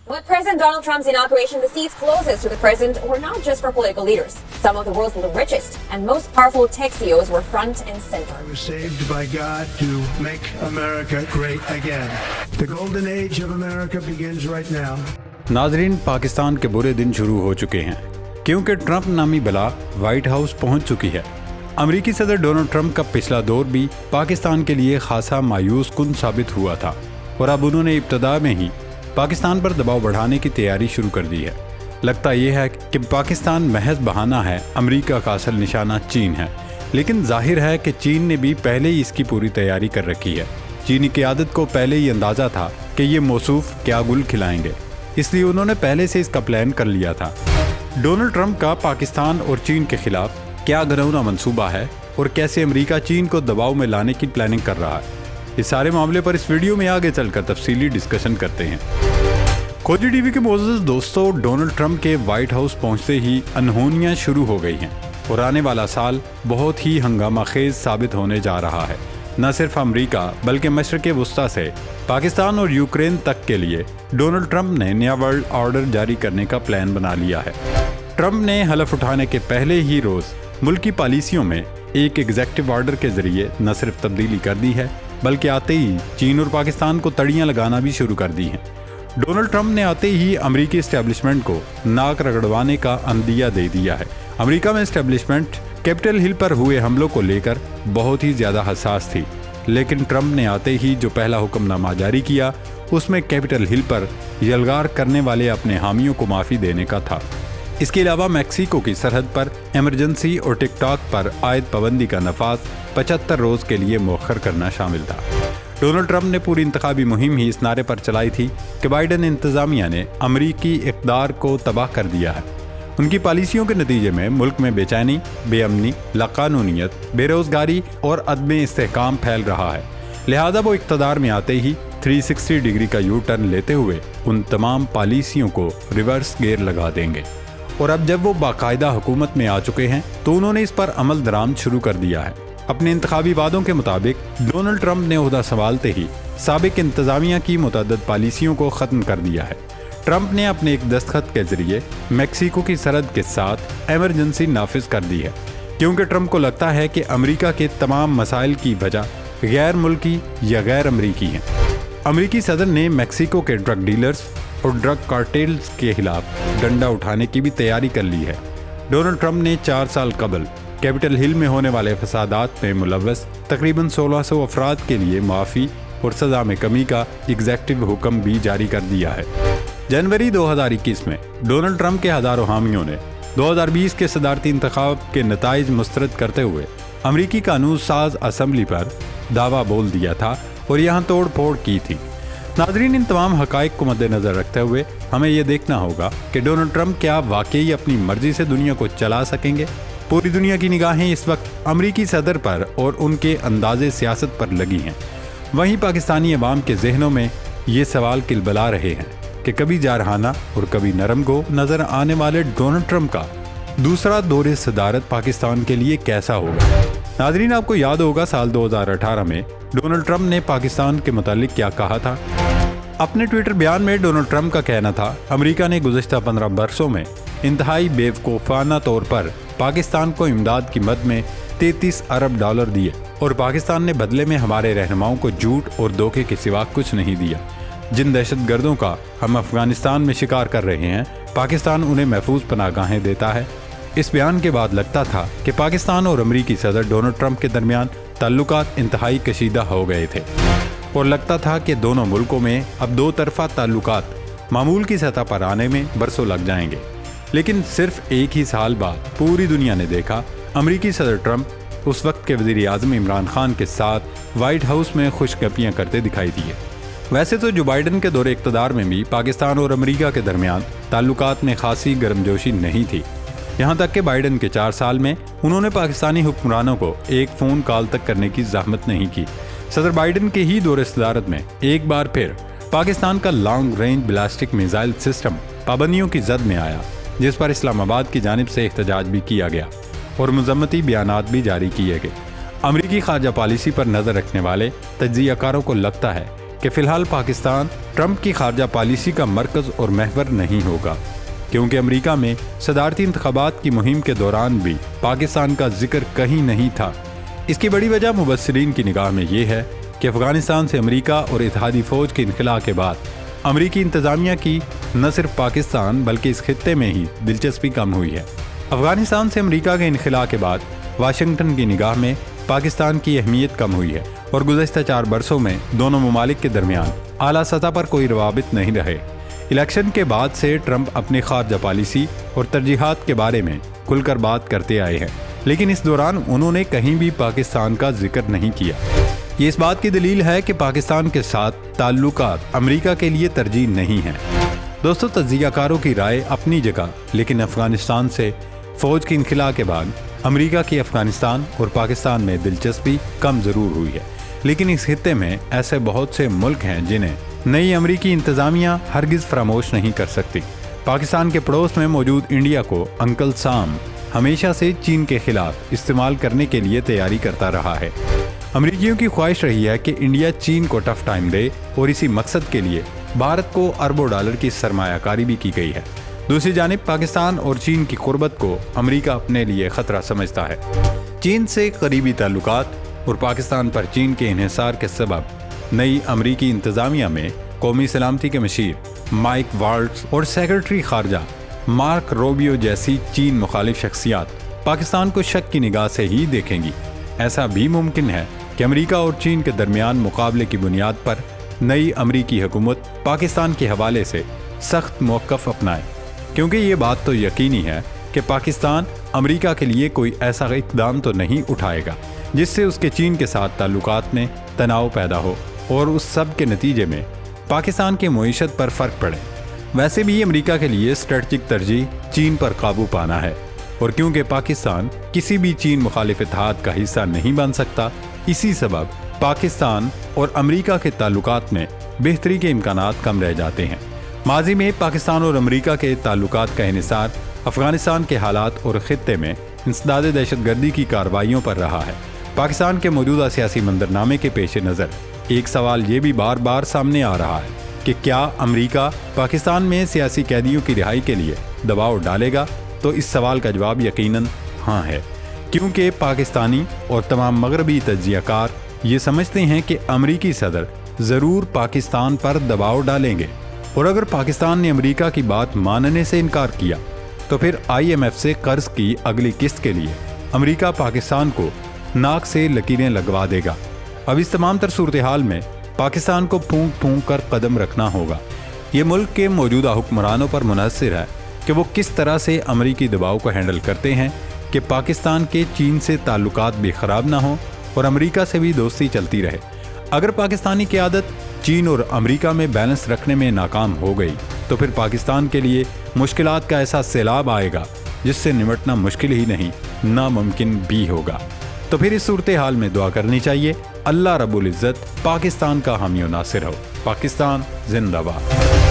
With President Donald Trump's inauguration, the seats closest to the president were not just for political leaders. Some of the world's richest and most powerful tech CEOs were front and center. I was saved by God to make America great again. The golden age of America begins right now. नाज़रीन, पाकिस्तान के बुरे दिन शुरू हो चुके हैं क्योंकि Trump नामी बला व्हाइट हाउस पहुंच चुकी है। अमेरिकी सदर डोनाल्ड ट्रंप का पिछला दौर भी पाकिस्तान के लिए खासा मायूस कुन साबित हुआ था और अब उन्होंने इब्तदा में ही पाकिस्तान पर दबाव बढ़ाने की तैयारी शुरू कर दी है। लगता यह है कि पाकिस्तान महज बहाना है, अमेरिका का असल निशाना चीन है। लेकिन जाहिर है कि चीन ने भी पहले ही इसकी पूरी तैयारी कर रखी है। चीनी क़यादत को पहले ही अंदाज़ा था कि ये मौसूफ क्या गुल खिलाएंगे, इसलिए उन्होंने पहले से इसका प्लान कर लिया था। डोनाल्ड ट्रंप का पाकिस्तान और चीन के खिलाफ क्या घरौना मंसूबा है और कैसे अमेरिका चीन को दबाव में लाने की प्लानिंग कर रहा है, इस सारे मामले पर इस वीडियो में आगे चलकर तफसीली डिस्कशन करते हैं। खोजी टीवी के मोअज़्ज़ज़ दोस्तों, डोनाल्ड ट्रंप के व्हाइट हाउस पहुंचते ही अनहोनियां शुरू हो गई हैं और आने वाला साल बहुत ही हंगामा खेज साबित होने जा रहा है। न सिर्फ अमेरिका बल्कि मशरिक़ वुस्ता से पाकिस्तान और यूक्रेन तक के लिए डोनाल्ड ट्रंप ने नया वर्ल्ड ऑर्डर जारी करने का प्लान बना लिया है। ट्रंप ने हलफ उठाने के पहले ही रोज़ मुल्क की पॉलिसियों में एक एग्जीक्यूटिव ऑर्डर के ज़रिए न सिर्फ तब्दीली कर दी है बल्कि आते ही चीन और पाकिस्तान को तड़ियाँ लगाना भी शुरू कर दी हैं। डोनाल्ड ट्रंप ने आते ही अमेरिकी एस्टेब्लिशमेंट को नाक रगड़वाने का अंदिया दे दिया है। अमेरिका में एस्टेब्लिशमेंट कैपिटल हिल पर हुए हमलों को लेकर बहुत ही ज़्यादा हसास थी, लेकिन ट्रंप ने आते ही जो पहला हुक्मनामा जारी किया उसमें कैपिटल हिल पर यलगार करने वाले अपने हामियों को माफ़ी देने का था। इसके अलावा मैक्सिको की सरहद पर इमरजेंसी और टिकटॉक पर आयद पाबंदी का नफाज 75 रोज़ के लिए मौखर करना शामिल था। डोनाल्ड ट्रंप ने पूरी इंतखाबी मुहिम ही इस नारे पर चलाई थी कि बाइडन इंतज़ामिया ने अमरीकी इक़्तिदार को तबाह कर दिया है। उनकी पॉलिसियों के नतीजे में मुल्क में बेचैनी, बेअमनी, लाक़ानूनियत, बेरोज़गारी और अदम इस्तेहकाम फैल रहा है। लिहाजा वो इक़्तिदार में आते ही 360 डिग्री का यू टर्न लेते हुए उन तमाम पॉलिसियों को रिवर्स गियर लगा देंगे और अब जब वो बाकायदा हुकूमत में आ चुके हैं तो उन्होंने इस पर अमल दरामद शुरू कर दिया है। अपने इंतखाबी वादों के मुताबिक डोनाल्ड ट्रंप ने ओहदा संभालते ही साबिक इंतज़ामिया की मुतअद्दिद पॉलिसियों को ख़त्म कर दिया है। ट्रंप ने अपने एक दस्तखत के ज़रिए मैक्सिको की सरहद के साथ एमरजेंसी नाफिज कर दी है क्योंकि ट्रंप को लगता है कि अमेरिका के तमाम मसाइल की वजह गैर मुल्की या गैर अमरीकी हैं। अमेरिकी सदर ने मैक्सिको के ड्रग डीलर्स और ड्रग कार्टेल्स के खिलाफ डंडा उठाने की भी तैयारी कर ली है। डोनाल्ड ट्रंप ने 4 साल कबल कैपिटल हिल में होने वाले फसादात में मुलव्वस तकरीबन 1600 अफराद के लिए माफ़ी और सज़ा में कमी का एग्जीक्यूटिव हुक्म भी जारी कर दिया है। जनवरी 2021 में डोनाल्ड ट्रंप के हज़ारों हामियों ने 2020 के सदारती इंतखाब के नताइज मुस्तरद करते हुए अमरीकी कानून साज असम्बली पर दावा बोल दिया था और यहाँ तोड़ फोड़ की थी। नाज़रीन, इन तमाम हक़ाइक़ को मद्देनज़र रखते हुए हमें ये देखना होगा कि डोनाल्ड ट्रंप क्या वाकई अपनी मर्ज़ी से दुनिया को चला सकेंगे। पूरी दुनिया की निगाहें इस वक्त अमरीकी सदर पर और उनके अंदाज़े सियासत पर लगी हैं। वहीं पाकिस्तानी अवाम के जहनों में ये सवाल किलबला रहे हैं कि कभी जारहाना और कभी नरम गो नज़र आने वाले डोनाल्ड ट्रंप का दूसरा दौरे सदारत पाकिस्तान के लिए कैसा होगा। नाज़रीन, आपको याद होगा साल 2018 में डोनाल्ड ट्रंप ने पाकिस्तान के मुतालिक क्या कहा था। अपने ट्विटर बयान में डोनाल्ड ट्रंप का कहना था, अमेरिका ने गुज़श्ता 15 बरसों में इंतहाई बेवकूफ़ाना तौर पर पाकिस्तान को इमदाद की मद में 33 अरब डॉलर दिए और पाकिस्तान ने बदले में हमारे रहनुमाओं को झूठ और धोखे के सिवा कुछ नहीं दिया। जिन दहशतगर्दों का हम अफगानिस्तान में शिकार कर रहे हैं, पाकिस्तान उन्हें महफूज पनाहगाहें देता है। इस बयान के बाद लगता था कि पाकिस्तान और अमरीकी सदर डोनाल्ड ट्रंप के दरमियान ताल्लुकात इंतहाई कशीदा हो गए थे और लगता था कि दोनों मुल्कों में अब दो तरफा ताल्लुकात मामूल की सतह पर आने में बरसों लग जाएंगे। लेकिन सिर्फ एक ही साल बाद पूरी दुनिया ने देखा अमरीकी सदर ट्रंप उस वक्त के वज़ीर आज़म इमरान खान के साथ व्हाइट हाउस में खुशगपियाँ करते दिखाई दिए। वैसे तो जो बाइडन के दौरे इक़्तिदार में भी पाकिस्तान और अमरीका के दरमियान ताल्लुकात में खासी गर्मजोशी नहीं थी। यहाँ तक कि बाइडन के 4 साल में उन्होंने पाकिस्तानी हुक्मरानों को एक फ़ोन कॉल तक करने की ज़हमत नहीं की। सदर बाइडन के ही दौरे सदारत में एक बार फिर पाकिस्तान का long range ballistic missile system पाबंदियों की जद में आया, जिस पर इस्लामाबाद की जानिब से एहतजाज भी किया गया और मज़म्मती बयानात भी जारी किए गए। अमरीकी ख़ारजा पॉलिसी पर नज़र रखने वाले तज्ज़ियाकारों को लगता है کہ فی الحال پاکستان ٹرمپ کی خارجہ پالیسی کا مرکز اور محور نہیں ہوگا، کیونکہ امریکہ میں صدارتی انتخابات کی مہم کے دوران بھی پاکستان کا ذکر کہیں نہیں تھا۔ اس کی بڑی وجہ مبصرین کی نگاہ میں یہ ہے کہ افغانستان سے امریکہ اور اتحادی فوج کے انخلاء کے بعد امریکی انتظامیہ کی نہ صرف پاکستان بلکہ اس خطے میں ہی دلچسپی کم ہوئی ہے۔ افغانستان سے امریکہ کے انخلاء کے بعد واشنگٹن کی نگاہ میں پاکستان کی اہمیت کم ہوئی ہے اور گزشتہ 4 برسوں میں دونوں ممالک کے درمیان اعلیٰ سطح پر کوئی روابط نہیں رہے۔ الیکشن کے بعد سے ٹرمپ اپنی خارجہ پالیسی اور ترجیحات کے بارے میں کھل کر بات کرتے آئے ہیں، لیکن اس دوران انہوں نے کہیں بھی پاکستان کا ذکر نہیں کیا۔ یہ اس بات کی دلیل ہے کہ پاکستان کے ساتھ تعلقات امریکہ کے لیے ترجیح نہیں ہیں۔ دوستو، تجزیہ کاروں کی رائے اپنی جگہ، لیکن افغانستان سے فوج کی انخلاء کے بعد امریکہ کی افغانستان اور پاکستان میں دلچسپی کم ضرور ہوئی ہے، لیکن اس خطے میں ایسے بہت سے ملک ہیں جنہیں نئی امریکی انتظامیہ ہرگز فراموش نہیں کر سکتی۔ پاکستان کے پڑوس میں موجود انڈیا کو انکل سام ہمیشہ سے چین کے خلاف استعمال کرنے کے لیے تیاری کرتا رہا ہے۔ امریکیوں کی خواہش رہی ہے کہ انڈیا چین کو ٹف ٹائم دے اور اسی مقصد کے لیے بھارت کو اربوں ڈالر کی سرمایہ کاری بھی کی گئی ہے۔ دوسری جانب پاکستان اور چین کی قربت کو امریکہ اپنے لیے خطرہ سمجھتا ہے۔ چین سے قریبی تعلقات اور پاکستان پر چین کے انحصار کے سبب نئی امریکی انتظامیہ میں قومی سلامتی کے مشیر مائک والٹز اور سیکرٹری خارجہ مارک روبیو جیسی چین مخالف شخصیات پاکستان کو شک کی نگاہ سے ہی دیکھیں گی۔ ایسا بھی ممکن ہے کہ امریکہ اور چین کے درمیان مقابلے کی بنیاد پر نئی امریکی حکومت پاکستان کے حوالے سے سخت موقف اپنائے، کیونکہ یہ بات تو یقینی ہے کہ پاکستان امریکہ کے لیے کوئی ایسا اقدام تو نہیں اٹھائے گا جس سے اس کے چین کے ساتھ تعلقات میں تناؤ پیدا ہو اور اس سب کے نتیجے میں پاکستان کی معیشت پر فرق پڑے۔ ویسے بھی امریکہ کے لیے اسٹریٹجک ترجیح چین پر قابو پانا ہے، اور کیونکہ پاکستان کسی بھی چین مخالف اتحاد کا حصہ نہیں بن سکتا، اسی سبب پاکستان اور امریکہ کے تعلقات میں بہتری کے امکانات کم رہ جاتے ہیں۔ ماضی میں پاکستان اور امریکہ کے تعلقات کا انحصار افغانستان کے حالات اور خطے میں انسداد دہشت گردی کی کارروائیوں پر رہا ہے۔ پاکستان کے موجودہ سیاسی منظرنامے کے پیش نظر ایک سوال یہ بھی بار بار سامنے آ رہا ہے کہ کیا امریکہ پاکستان میں سیاسی قیدیوں کی رہائی کے لیے دباؤ ڈالے گا؟ تو اس سوال کا جواب یقیناً ہاں ہے، کیونکہ پاکستانی اور تمام مغربی تجزیہ کار یہ سمجھتے ہیں کہ امریکی صدر ضرور پاکستان پر دباؤ ڈالیں گے، اور اگر پاکستان نے امریکہ کی بات ماننے سے انکار کیا تو پھر IMF سے قرض کی اگلی قسط کے لیے امریکہ پاکستان کو ناک سے لکیریں لگوا دے گا۔ اب اس تمام تر صورتحال میں پاکستان کو پھونک پھونک کر قدم رکھنا ہوگا۔ یہ ملک کے موجودہ حکمرانوں پر منحصر ہے کہ وہ کس طرح سے امریکی دباؤ کو ہینڈل کرتے ہیں کہ پاکستان کے چین سے تعلقات بھی خراب نہ ہوں اور امریکہ سے بھی دوستی چلتی رہے۔ اگر پاکستانی قیادت چین اور امریکہ میں بیلنس رکھنے میں ناکام ہو گئی تو پھر پاکستان کے لیے مشکلات کا ایسا سیلاب آئے گا جس سے نمٹنا مشکل ہی نہیں، ناممکن بھی ہوگا۔ تو پھر اس صورتحال میں دعا کرنی چاہیے اللہ رب العزت پاکستان کا حامی و ناصر ہو۔ پاکستان زندہ باد۔